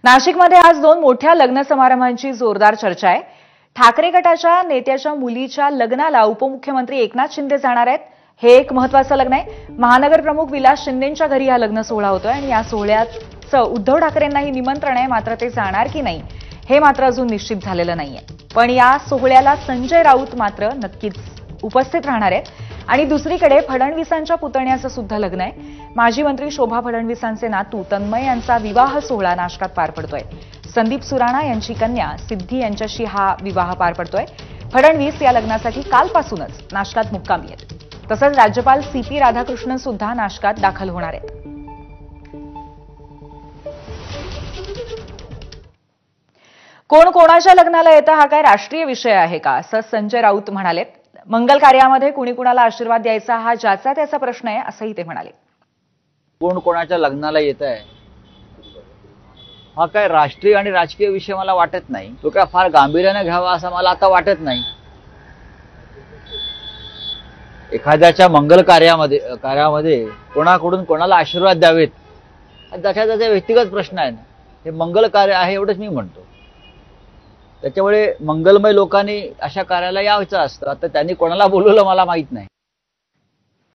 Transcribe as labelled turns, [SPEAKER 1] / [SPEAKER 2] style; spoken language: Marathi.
[SPEAKER 1] नाशिकमध्ये आज दोन मोठ्या लग्न समारंभांची जोरदार चर्चा आहे। ठाकरे गटाच्या नेत्याच्या मुलीच्या लग्नाला उपमुख्यमंत्री एकनाथ शिंदे जाणार आहेत। हे एक महत्त्वाचं लग्न आहे। महानगर प्रमुख विलास शिंदेंच्या घरी हा लग्न सोहळा होतोय आणि या सोहळ्याचं उद्धव ठाकरेंनाही निमंत्रण आहे, मात्र ते जाणार की नाही हे मात्र अजून निश्चित झालेलं नाहीये। पण या सोहळ्याला संजय राऊत मात्र नक्कीच उपस्थित राहणार आहेत। आणि दुसरीकडे फडणवीसांच्या पुतण्याचं सुद्धा लग्न आहे। माजी मंत्री शोभा फडणवीसांचे नातू तन्मय यांचा विवाह सोहळा नाशकात पार पडतोय। संदीप सुराणा यांची कन्या सिद्धी यांच्याशी हा विवाह पार पडतोय। फडणवीस या लग्नासाठी कालपासूनच नाशकात मुक्कामी आहेत। तसंच राज्यपाल सीपी राधाकृष्णन सुद्धा नाशकात दाखल होणार आहेत। कोण कोणाच्या लग्नाला येतं हा काय राष्ट्रीय विषय आहे का, असं संजय राऊत म्हणाले। मंगल कार्यामध्ये कुणी कुणाला आशीर्वाद द्यायचा हा ज्याचा त्याचा प्रश्न आहे, असंही ते म्हणाले।
[SPEAKER 2] कोण कोणाच्या लग्नाला येत आहे हा काय राष्ट्रीय आणि राजकीय विषय मला वाटत नाही। तो काय फार गांभीर्याने घ्यावा असं मला आता वाटत नाही। एखाद्याच्या मंगल कार्यामध्ये कोणाकडून कोणाला आशीर्वाद द्यावेत त्याच्या व्यक्तिगत प्रश्न आहे ना। हे मंगल कार्य आहे एवढंच मी म्हणतो। त्याच्यामुळे मंगलमय लोकांनी अशा कार्याला यायचं असतं। आता त्यांनी कोणाला बोलवलं मला माहित नाही।